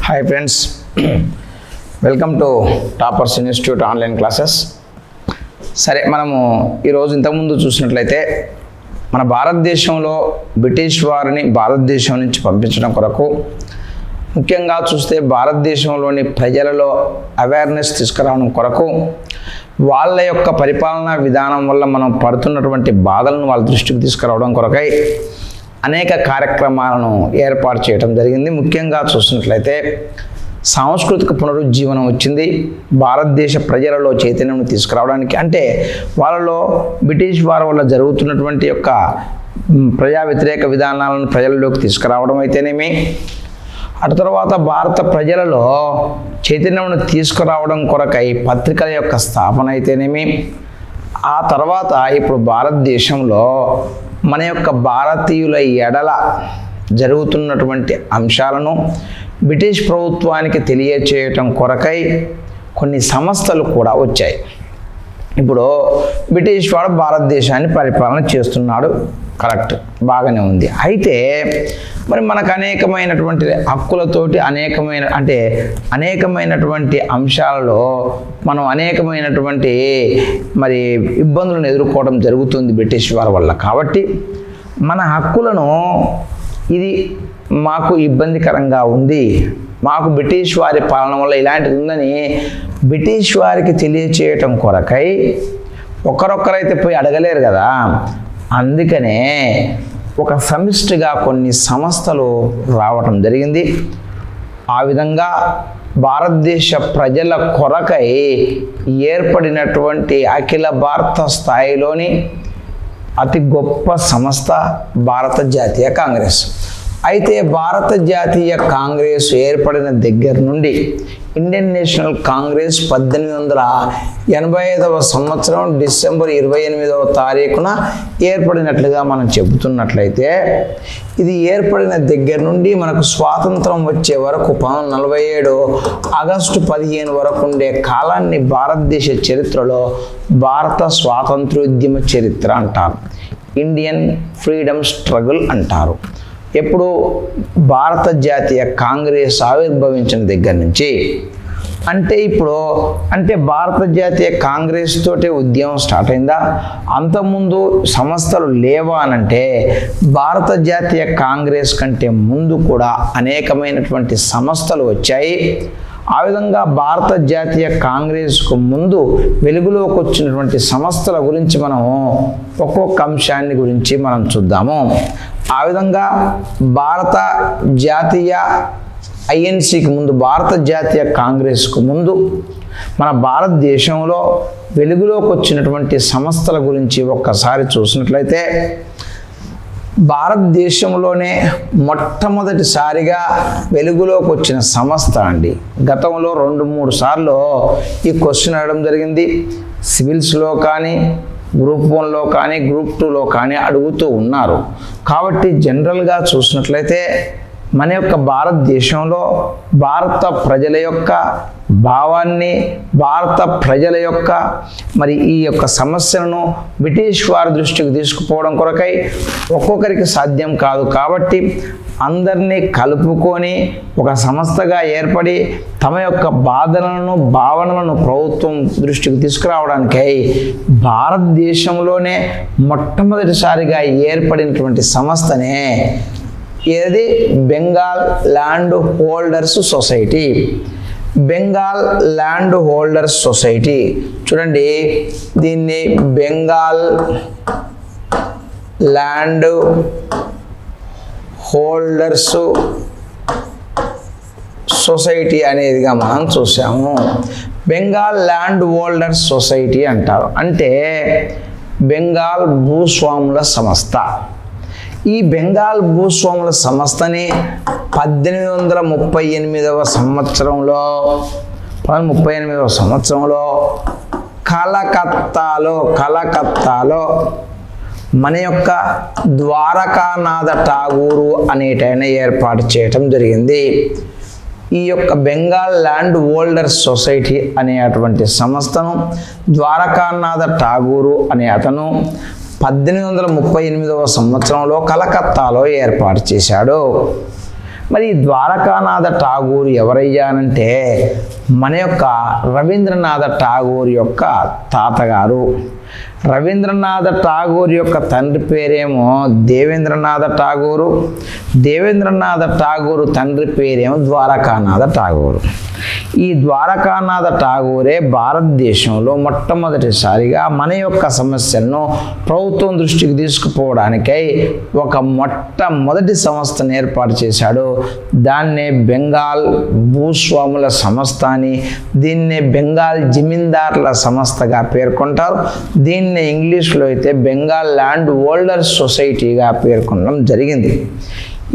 Hi friends, welcome to toppers institute online classes. సరే, మనము ఈరోజు ఇంతకుముందు చూసినట్లయితే మన భారతదేశంలో బ్రిటిష్ వారిని భారతదేశం నుంచి పంపించడం కొరకు, ముఖ్యంగా చూస్తే భారతదేశంలోని ప్రజలలో అవేర్నెస్ తీసుకురావడం కొరకు, వాళ్ళ యొక్క పరిపాలనా విధానం వల్ల మనం పడుతున్నటువంటి బాధలను వాళ్ళ దృష్టికి తీసుకురావడం కొరకై అనేక కార్యక్రమాలను ఏర్పాటు చేయడం జరిగింది. ముఖ్యంగా చూసినట్లయితే సాంస్కృతిక పునరుజ్జీవనం వచ్చింది. భారతదేశ ప్రజలలో చైతన్యం తీసుకురావడానికి, అంటే వాళ్ళలో బ్రిటిష్ వారి వల్ల జరుగుతున్నటువంటి యొక్క ప్రజా వ్యతిరేక విధానాలను ప్రజలలోకి తీసుకురావడం అయితేనేమి, అటు తర్వాత భారత ప్రజలలో చైతన్యం తీసుకురావడం కొరకై పత్రికల యొక్క స్థాపన అయితేనేమి, ఆ తర్వాత ఇప్పుడు భారతదేశంలో మన యొక్క భారతీయుల ఎడల జరుగుతున్నటువంటి అంశాలను బ్రిటిష్ ప్రభుత్వానికి తెలియచేయటం కొరకై కొన్ని సంస్థలు కూడా వచ్చాయి. ఇప్పుడు బ్రిటిష్ వాడు భారతదేశాన్ని పరిపాలన చేస్తున్నాడు, కరెక్ట్, బాగానే ఉంది. అయితే మరి మనకు అనేకమైనటువంటి హక్కులతోటి అనేకమైనటువంటి అంశాలలో మనం అనేకమైనటువంటి మరి ఇబ్బందులను ఎదుర్కోవడం జరుగుతుంది బ్రిటిష్ వారి వల్ల. కాబట్టి మన హక్కులను ఇది మాకు ఇబ్బందికరంగా ఉంది, మాకు బ్రిటిష్ వారి పాలన వల్ల ఇలాంటిది ఉందని బ్రిటిష్ వారికి తెలియచేయటం కొరకై ఒకరొక్కరైతే పోయి అడగలేరు కదా. అందుకనే ఒక సమిష్టిగా కొన్ని సంస్థలు రావటం జరిగింది. ఆ విధంగా భారతదేశ ప్రజల కొరకై ఏర్పడినటువంటి అఖిల భారత స్థాయిలోని అతి గొప్ప సంస్థ భారత జాతీయ కాంగ్రెస్. అయితే భారత జాతీయ కాంగ్రెస్ ఏర్పడిన దగ్గర నుండి ఇండియన్ నేషనల్ కాంగ్రెస్ 1885 సంవత్సరం డిసెంబర్ 28వ తారీఖున ఏర్పడినట్లుగా మనం చెబుతున్నట్లయితే, ఇది ఏర్పడిన దగ్గర నుండి మనకు స్వాతంత్రం వచ్చే వరకు 1947 ఆగస్టు 15 వరకు ఉండే కాలాన్ని భారతదేశ చరిత్రలో భారత స్వాతంత్రోద్యమ చరిత్ర అంటారు, ఇండియన్ ఫ్రీడమ్ స్ట్రగుల్ అంటారు. ఎప్పుడు భారత జాతీయ కాంగ్రెస్ ఆవిర్భవించిన దగ్గర నుంచి, అంటే భారత జాతీయ కాంగ్రెస్ తోటే ఉద్యమం స్టార్ట్ అయిందా, అంతకుముందు సంస్థలు లేవా అనంటే భారత జాతీయ కాంగ్రెస్ కంటే ముందు కూడా అనేకమైనటువంటి సంస్థలు వచ్చాయి. ఆ విధంగా భారత జాతీయ కాంగ్రెస్కు ముందు వెలుగులోకి వచ్చినటువంటి సంస్థల గురించి మనం ఒక్కొక్క అంశాన్ని గురించి మనం చూద్దాము. ఆ విధంగా భారత జాతీయ ఐఎన్సికి ముందు, భారత జాతీయ కాంగ్రెస్కు ముందు మన భారతదేశంలో వెలుగులోకి వచ్చినటువంటి సంస్థల గురించి ఒక్కసారి చూసినట్లయితే, భారతదేశంలోనే మొట్టమొదటిసారిగా వెలుగులోకి వచ్చిన సంస్థ అండి. గతంలో 2-3 సార్లు ఈ క్వశ్చన్ అడగడం జరిగింది. సివిల్స్లో కానీ, గ్రూప్ 1లో కానీ, గ్రూప్ 2లో కానీ అడుగుతూ ఉన్నారు. కాబట్టి జనరల్గా చూసినట్లయితే మన యొక్క భారతదేశంలో భారత ప్రజల యొక్క భావాన్ని, భారత ప్రజల యొక్క మరి ఈ యొక్క సమస్యలను బ్రిటిష్ వారి దృష్టికి తీసుకుపోవడం కొరకై ఒక్కొక్కరికి సాధ్యం కాదు. కాబట్టి అందరినీ కలుపుకొని ఒక సంస్థగా ఏర్పడి తమ యొక్క బాధలను, భావనలను ప్రభుత్వం దృష్టికి తీసుకురావడానికై భారతదేశంలోనే మొట్టమొదటిసారిగా ఏర్పడినటువంటి సంస్థనే ఏది, Bengal land holders society. Bengal land holders society, చూడండి, దీన్ని బెంగాల్ ల్యాండ్ హోల్డర్స్ సొసైటీ అనేదిగా మనం చూసాము. బెంగాల్ ల్యాండ్ హోల్డర్స్ సొసైటీ అంటారు, అంటే బెంగాల్ భూస్వాముల సంస్థ. ఈ బెంగాల్ భూస్వాముల సంస్థని 1838వ సంవత్సరంలో కలకత్తాలో మన యొక్క ద్వారకానాథ ఠాగూరు అనేటైన ఏర్పాటు చేయటం జరిగింది. ఈ యొక్క బెంగాల్ ల్యాండ్ హోల్డర్స్ సొసైటీ అనేటువంటి సంస్థను ద్వారకానాథ ఠాగూరు అనే అతను 1838వ సంవత్సరంలో కలకత్తాలో ఏర్పాటు చేశాడు. మరి ఈ ద్వారకానాథ ఠాగూర్ ఎవరయ్యానంటే మన యొక్క రవీంద్రనాథ ఠాగూర్ యొక్క తాతగారు. రవీంద్రనాథ ఠాగూర్ యొక్క తండ్రి పేరేమో దేవేంద్రనాథ ఠాగూరు. దేవేంద్రనాథ ఠాగూరు తండ్రి పేరేమో ద్వారకానాథ ఠాగూరు. ఈ ద్వారకానాథ ఠాగూరే భారతదేశంలో మొట్టమొదటిసారిగా మన యొక్క సమస్యలను ప్రభుత్వం దృష్టికి తీసుకుపోవడానికై ఒక మొట్టమొదటి సంస్థను ఏర్పాటు చేశాడు. దాన్నే బెంగాల్ భూస్వాముల సంస్థ అని, దీన్నే బెంగాల్ జమీందార్ల సంస్థగా పేర్కొంటారు. దీన్ని ఇంగ్లీష్లో అయితే బెంగాల్ ల్యాండ్ హోల్డర్స్ సొసైటీగా పేర్కొనడం జరిగింది.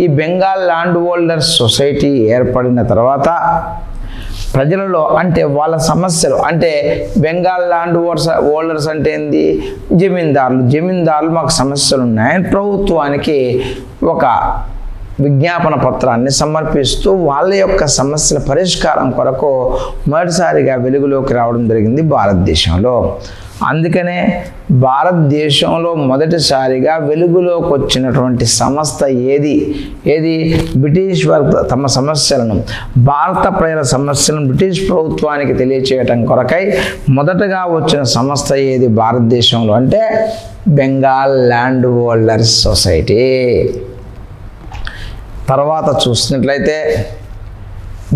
ఈ బెంగాల్ ల్యాండ్ హోల్డర్స్ సొసైటీ ఏర్పడిన తర్వాత ప్రజలలో అంటే వాళ్ళ సమస్యలు అంటే బెంగాల్ ల్యాండ్ హోల్డర్స్ అంటే ఏంది, జమీందారులు మాకు సమస్యలు ఉన్నాయని ప్రభుత్వానికి ఒక విజ్ఞాపన పత్రాన్ని సమర్పిస్తూ వాళ్ళ యొక్క సమస్యల పరిష్కారం కొరకు మొదటిసారిగా వెలుగులోకి రావడం జరిగింది భారతదేశంలో. అందుకనే భారతదేశంలో మొదటిసారిగా వెలుగులోకి వచ్చినటువంటి సంస్థ ఏది బ్రిటిష్ వారు తమ సమస్యలను, భారత ప్రజల సమస్యలను బ్రిటిష్ ప్రభుత్వానికి తెలియచేయటం కొరకై మొదటగా వచ్చిన సంస్థ ఏది భారతదేశంలో అంటే బెంగాల్ ల్యాండ్ హోల్డర్స్ సొసైటీ. తర్వాత చూసినట్లయితే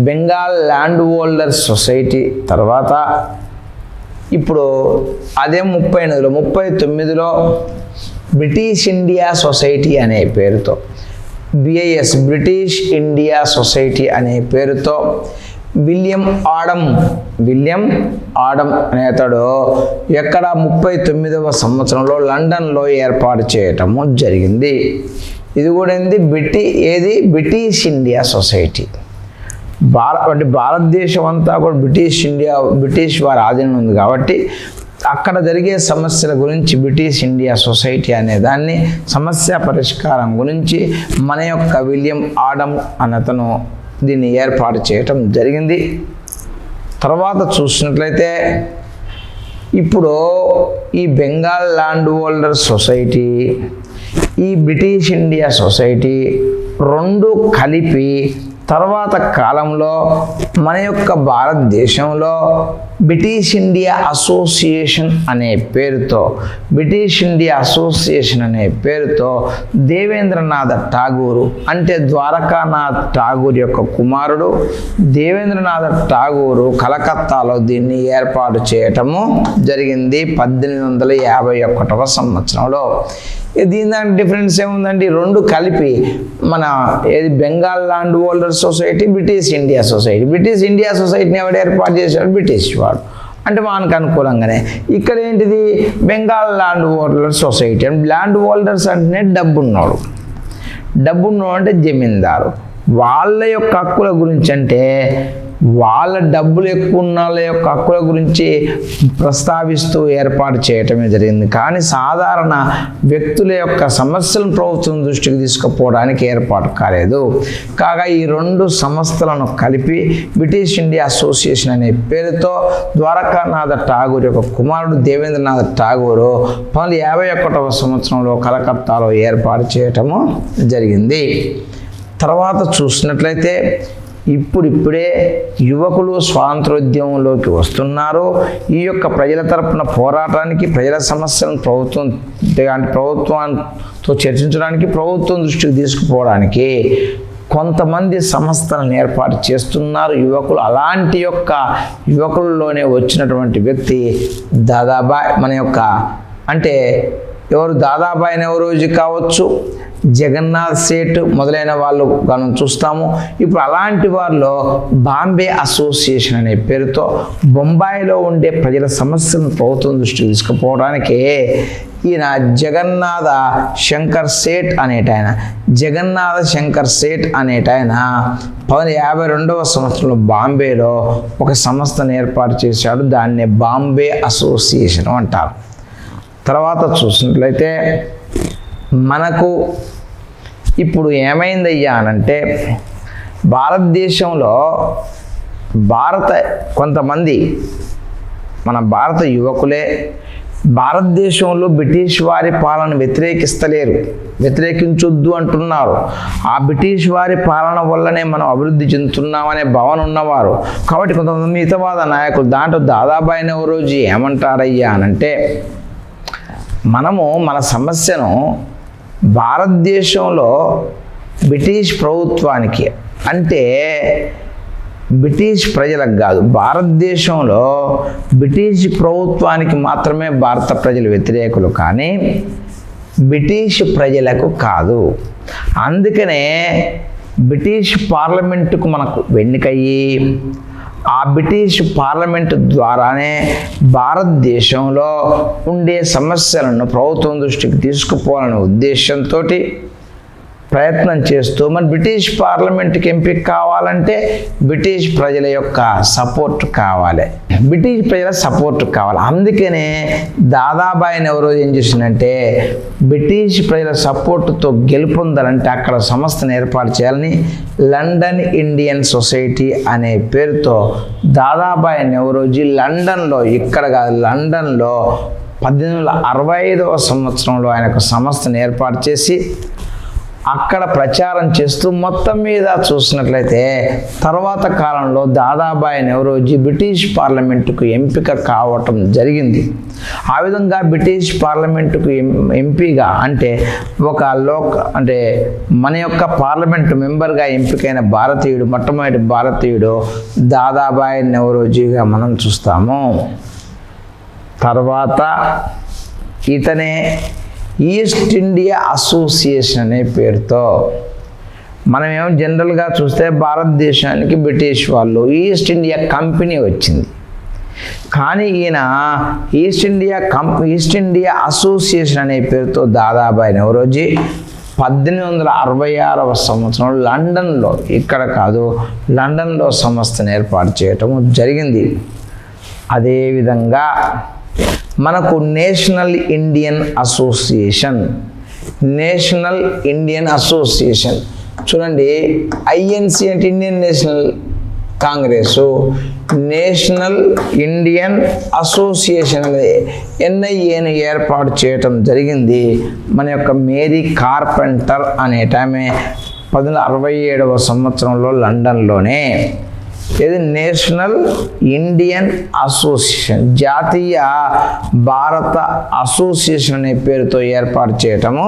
బెంగాల్ ల్యాండ్ హోల్డర్స్ సొసైటీ తర్వాత ఇప్పుడు అదే 39లో బ్రిటిష్ ఇండియా సొసైటీ అనే పేరుతో BIS బ్రిటిష్ ఇండియా సొసైటీ అనే పేరుతో విలియం ఆడమ్ అనేతడు ఎక్కడ 39వ సంవత్సరంలో లండన్లో ఏర్పాటు చేయటము జరిగింది. ఇది కూడా బ్రిటిష్ ఇండియా సొసైటీ. భారతదేశం అంతా కూడా బ్రిటిష్ వారి ఆధీనం ఉంది కాబట్టి అక్కడ జరిగే సమస్యల గురించి బ్రిటిష్ ఇండియా సొసైటీ అనే దాన్ని సమస్య పరిష్కారం గురించి మన యొక్క విలియం ఆడమ్ అతను దీన్ని ఏర్పాటు చేయటం జరిగింది. తర్వాత చూసినట్లయితే ఇప్పుడు ఈ బెంగాల్ ల్యాండ్ హోల్డర్ సొసైటీ, ఈ బ్రిటిష్ ఇండియా సొసైటీ రెండు కలిపి తర్వాత కాలంలో మన యొక్క భారతదేశంలో బ్రిటిష్ ఇండియా అసోసియేషన్ అనే పేరుతో దేవేంద్రనాథ ఠాగూరు అంటే ద్వారకానాథ్ ఠాగూర్ యొక్క కుమారుడు దేవేంద్రనాథ ఠాగూరు కలకత్తాలో దీన్ని ఏర్పాటు చేయటము జరిగింది 1851వ సంవత్సరంలో. దీని దానికి డిఫరెన్స్ ఏముందండి, రెండు కలిపి మన ఏది Bengal land holder society, British India సొసైటీని ఎవడు ఏర్పాటు చేశాడు, బ్రిటిష్ వాడు. అంటే వానికి అనుకూలంగానే ఇక్కడ ఏంటిది Bengal land holder society. Land holders అంటే డబ్బున్నోడు అంటే జమీందారు. వాళ్ళ యొక్క హక్కుల గురించి అంటే వాళ్ళ డబ్బులు ఎక్కువ ఉన్న వాళ్ళ యొక్క హక్కుల గురించి ప్రస్తావిస్తూ ఏర్పాటు చేయటమే జరిగింది. కానీ సాధారణ వ్యక్తుల యొక్క సమస్యలను ప్రభుత్వం దృష్టికి తీసుకుపోవడానికి ఏర్పాటు కాలేదు. కాగా ఈ రెండు సంస్థలను కలిపి బ్రిటిష్ ఇండియా అసోసియేషన్ అనే పేరుతో ద్వారకానాథ ఠాగూర్ యొక్క కుమారుడు దేవేంద్రనాథ ఠాగూరు 1951వ సంవత్సరంలో కలకత్తాలో ఏర్పాటు చేయటము జరిగింది. తర్వాత చూసినట్లయితే ఇప్పుడిప్పుడే యువకులు స్వాతంత్రోద్యమంలోకి వస్తున్నారు. ఈ యొక్క ప్రజల తరపున పోరాటానికి, ప్రజల సమస్యలను ప్రభుత్వంతో చర్చించడానికి, ప్రభుత్వం దృష్టికి తీసుకుపోవడానికి కొంతమంది సంస్థలను ఏర్పాటు చేస్తున్నారు యువకులు. అలాంటి యొక్క యువకులలోనే వచ్చినటువంటి వ్యక్తి దాదాబాయ్. మన యొక్క అంటే ఎవరు దాదాబాయ్ నెహ్రూజీ కావచ్చు, జగన్నాథ్ సేఠ్ మొదలైన వాళ్ళు మనం చూస్తాము. ఇప్పుడు అలాంటి వారిలో బాంబే అసోసియేషన్ అనే పేరుతో బొంబాయిలో ఉండే ప్రజల సమస్యలను ప్రభుత్వం దృష్టికి తీసుకుపోవడానికి ఈయన జగన్నాథ శంకర్ సేఠ్ అనేటాయన 1952వ సంవత్సరంలో బాంబేలో ఒక సంస్థను ఏర్పాటు చేశాడు. దాన్నే బాంబే అసోసియేషన్ అంటారు. తర్వాత చూసినట్లయితే మనకు ఇప్పుడు ఏమైందయ్యా అనంటే భారతదేశంలో కొంతమంది మన భారత యువకులే భారతదేశంలో బ్రిటిష్ వారి పాలన వ్యతిరేకించొద్దు అంటున్నారు. ఆ బ్రిటిష్ వారి పాలన వల్లనే మనం అభివృద్ధి చెందుతున్నామనే భావన ఉన్నవారు. కాబట్టి కొంతమంది మితవాద నాయకులు, దాంట్లో దాదాబాయి నౌరోజీ ఏమంటారయ్యా అనంటే, మనము మన సమస్యను భారతదేశంలో బ్రిటిష్ ప్రభుత్వానికి, అంటే బ్రిటిష్ ప్రజలకు కాదు, భారతదేశంలో బ్రిటిష్ ప్రభుత్వానికి మాత్రమే భారత ప్రజలు వ్యతిరేకులు, కానీ బ్రిటిష్ ప్రజలకు కాదు. అందుకనే బ్రిటిష్ పార్లమెంటుకు మనకు ఎన్నికయ్యి ఆ బ్రిటిష్ పార్లమెంటు ద్వారానే భారతదేశంలో ఉండే సమస్యలను ప్రభుత్వం దృష్టికి తీసుకుపోవాలనే ఉద్దేశంతో ప్రయత్నం చేస్తూ, మరి బ్రిటిష్ పార్లమెంట్కి ఎంపిక కావాలంటే బ్రిటిష్ ప్రజల యొక్క సపోర్ట్ కావాలి, అందుకనే దాదాబాయి నౌరోజీ ఏం చేసిందంటే, బ్రిటిష్ ప్రజల సపోర్టుతో గెలుపొందాలంటే అక్కడ సంస్థను ఏర్పాటు చేయాలని లండన్ ఇండియన్ సొసైటీ అనే పేరుతో దాదాబాయి నౌరోజీ లండన్లో, ఇక్కడ కాదు లండన్లో 1865వ సంవత్సరంలో ఆయన ఒక సంస్థను ఏర్పాటు చేసి అక్కడ ప్రచారం చేస్తూ, మొత్తం మీద చూసినట్లయితే తర్వాత కాలంలో దాదాబాయి నౌరోజీ బ్రిటిష్ పార్లమెంటుకు ఎంపిక కావటం జరిగింది. ఆ విధంగా బ్రిటిష్ పార్లమెంటుకు ఎంపీగా, అంటే అంటే మన యొక్క పార్లమెంటు మెంబర్గా ఎంపికైన మొట్టమొదటి భారతీయుడు దాదాబాయి నౌరోజీగా మనం చూస్తాము. తర్వాత ఇతనే ఈస్ట్ ఇండియా అసోసియేషన్ అనే పేరుతో, మనమేమో జనరల్గా చూస్తే భారతదేశానికి బ్రిటిష్ వాళ్ళు ఈస్ట్ ఇండియా కంపెనీ వచ్చింది, కానీ ఈయన ఈస్ట్ ఇండియా అసోసియేషన్ అనే పేరుతో దాదాబాయి నౌరోజీ 1866వ సంవత్సరంలో లండన్లో, ఇక్కడ కాదు లండన్లో సంస్థను ఏర్పాటు చేయటం జరిగింది. అదేవిధంగా మనకు నేషనల్ ఇండియన్ అసోసియేషన్ చూడండి, ఐఎన్సి అంటే Indian national Congress, national Indian association అనేది ఎన్ఐఏను ఏర్పాటు చేయటం జరిగింది. మన యొక్క మేరీ కార్పెంటర్ అనే ఆమె 1867వ సంవత్సరంలో లండన్లోనే. ఇది నేషనల్ ఇండియన్ అసోసియేషన్, జాతీయ భారత అసోసియేషన్ అనే పేరుతో ఏర్పాటు చేయటము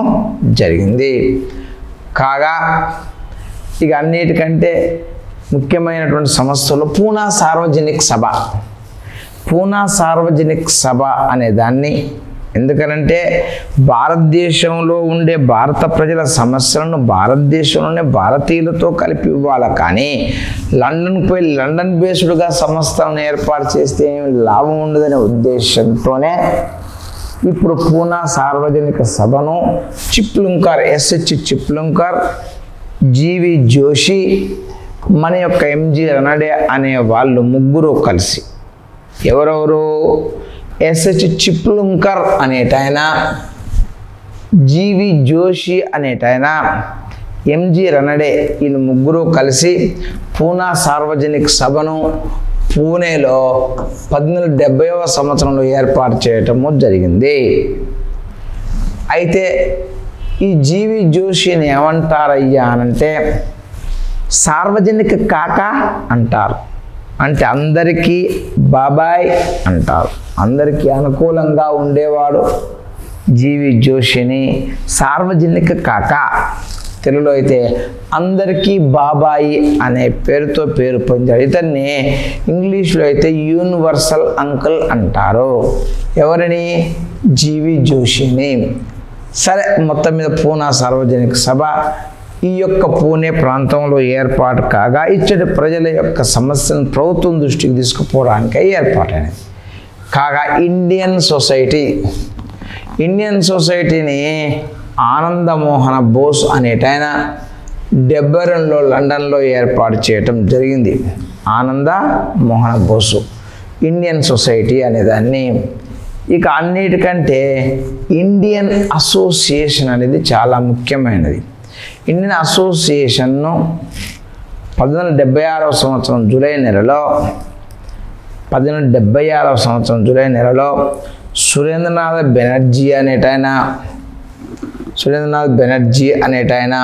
జరిగింది. కాగా ఇక అన్నిటికంటే ముఖ్యమైనటువంటి సంస్థలు పూనా సార్వజనిక సభ అనే దాన్ని, ఎందుకనంటే భారతదేశంలో ఉండే భారత ప్రజల సమస్యలను భారతదేశంలోనే భారతీయులతో కలిపి ఇవ్వాలి, కానీ లండన్కి పోయి లండన్ బేస్డ్గా సంస్థలను ఏర్పాటు చేస్తే ఏమి లాభం ఉండదనే ఉద్దేశంతోనే ఇప్పుడు పూనా సార్వజనిక సభను ఎస్హెచ్ చిప్లుంకర్, జీవి జోషి, మన యొక్క ఎంజి రనడే అనే వాళ్ళు ముగ్గురు కలిసి, ఎవరెవరు, ఎస్హెచ్ చిప్లుంకర్ అనేటాయన, జీవి జోషి అనేటాయన, ఎంజి రనడే, ఈ ముగ్గురు కలిసి పూనా సార్వజనిక సభను పూణేలో 1870వ సంవత్సరంలో ఏర్పాటు చేయటము జరిగింది. అయితే ఈ జీవి జోషిని ఏమంటారయ్యా అనంటే సార్వజనిక కాక అంటారు, అంటే అందరికీ బాబాయ్ అంటారు, అందరికీ అనుకూలంగా ఉండేవాడు జీవి జోషిని సార్వజనిక కాక, తెలుగులో అయితే అందరికీ బాబాయి అనే పేరుతో పేరు పొందాడు. ఇతన్ని ఇంగ్లీష్లో అయితే యూనివర్సల్ అంకుల్ అంటారు. ఎవరిని? జీవి జోషిని. సరే, మొత్తం మీద పూనా సార్వజనిక సభ ఈ యొక్క పూణే ప్రాంతంలో ఏర్పాటు కాగా ఇచ్చటి ప్రజల యొక్క సమస్యలను ప్రభుత్వం దృష్టికి తీసుకుపోవడానికి ఏర్పాటైనది. కాగా ఇండియన్ సొసైటీని ఆనందమోహన బోస్ అనేటైన 72లో లండన్లో ఏర్పాటు చేయటం జరిగింది. ఆనంద మోహన బోసు ఇండియన్ సొసైటీ అనేదాన్ని. ఇక అన్నిటికంటే ఇండియన్ అసోసియేషన్ అనేది చాలా ముఖ్యమైనది. ఇండియన్ అసోసియేషన్ను 1876వ సంవత్సరం జూలై నెలలో సురేంద్రనాథ్ బెనర్జీ అనేటైన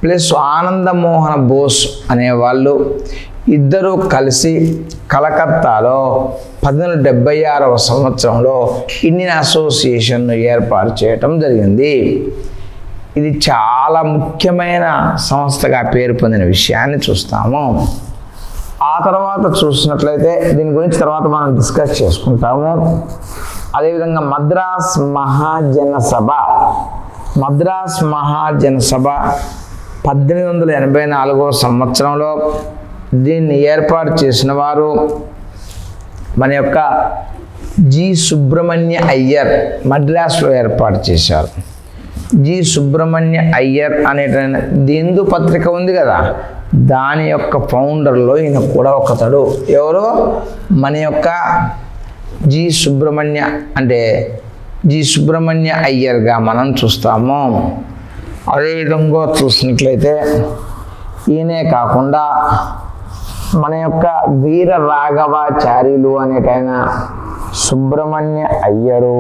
ప్లస్ ఆనందమోహన్ బోస్ అనేవాళ్ళు ఇద్దరూ కలిసి కలకత్తాలో 1876వ సంవత్సరంలో ఇండియన్ అసోసియేషన్ను ఏర్పాటు చేయటం జరిగింది. ఇది చాలా ముఖ్యమైన సంస్థగా పేరు పొందిన విషయాన్ని చూస్తాము. ఆ తర్వాత చూసినట్లయితే దీని గురించి తర్వాత మనం డిస్కస్ చేసుకుంటాము. అదేవిధంగా మద్రాస్ మహాజనసభ 1884వ సంవత్సరంలో దీన్ని ఏర్పాటు చేసిన వారు మన యొక్క జి సుబ్రహ్మణ్య అయ్యర్ మద్రాసులో ఏర్పాటు చేశారు. జి సుబ్రహ్మణ్య అయ్యర్ అనేటువంటి హిందూ పత్రిక ఉంది కదా, దాని యొక్క ఫౌండర్లో ఈయన కూడా ఒకతడు. ఎవరో మన యొక్క జి సుబ్రహ్మణ్య అయ్యర్గా మనం చూస్తాము. అదేవిధంగా చూసినట్లయితే ఈయనే కాకుండా మన యొక్క వీర రాఘవాచార్యులు అనేటైన Subrahmanya Iyer,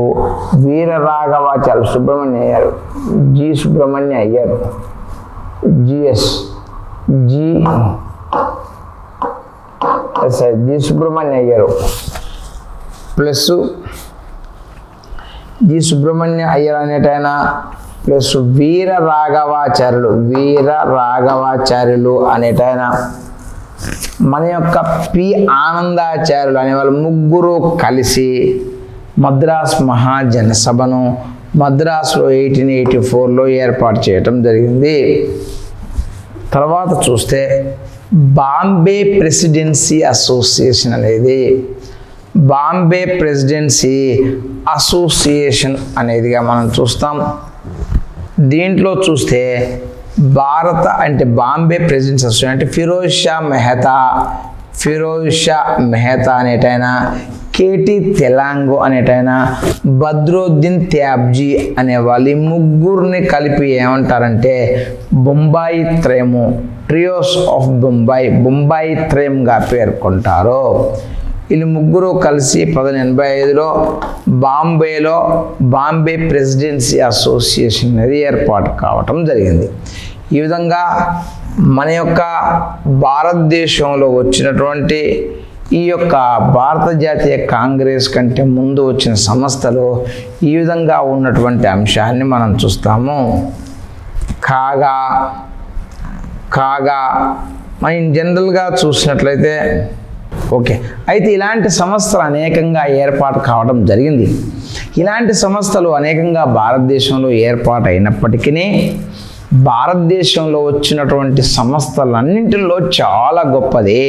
Veera Raghavacharyulu Subrahmanya Iyer, G Subrahmanya Iyer, G Subrahmanya Iyer plus G Subrahmanya Iyer అనేటైన ప్లస్ వీర రాఘవాచార్యులు అనేటైన మన యొక్క పి ఆనందాచార్యులు అనేవాళ్ళు ముగ్గురు కలిసి మద్రాస్ మహాజనసభను మద్రాసులో 1884లో ఏర్పాటు చేయటం జరిగింది. తర్వాత చూస్తే బాంబే ప్రెసిడెన్సీ అసోసియేషన్ అనేదిగా మనం చూస్తాం. దీంట్లో చూస్తే బాంబే ప్రెసిడెన్సీ అసోసియేషన్ అంటే ఫిరోజ్ షా మెహతా అనేటైనా, కేటీ తెలాంగో అనేటైనా, బద్రుద్దీన్ త్యాబ్జీ అనేవాళ్ళు ఈ ముగ్గురిని కలిపి ఏమంటారంటే బొంబాయి త్రయము, ట్రియోస్ ఆఫ్ బొంబాయి త్రయంగా పేర్కొంటారు. వీళ్ళు ముగ్గురు కలిసి 1885లో బాంబే ప్రెసిడెన్సీ అసోసియేషన్ అనేది ఏర్పాటు కావటం జరిగింది. ఈ విధంగా మన యొక్క భారతదేశంలో వచ్చినటువంటి ఈ యొక్క భారత జాతీయ కాంగ్రెస్ కంటే ముందు వచ్చిన సంస్థలు ఈ విధంగా ఉన్నటువంటి అంశాన్ని మనం చూస్తాము. కాగా మనం జనరల్గా చూసినట్లయితే ఓకే, అయితే ఇలాంటి సంస్థలు అనేకంగా ఏర్పాటు కావడం జరిగింది. ఇలాంటి సంస్థలు అనేకంగా భారతదేశంలో ఏర్పాటు అయినప్పటికీ భారతదేశంలో వచ్చినటువంటి సంస్థలన్నింటిలో చాలా గొప్పది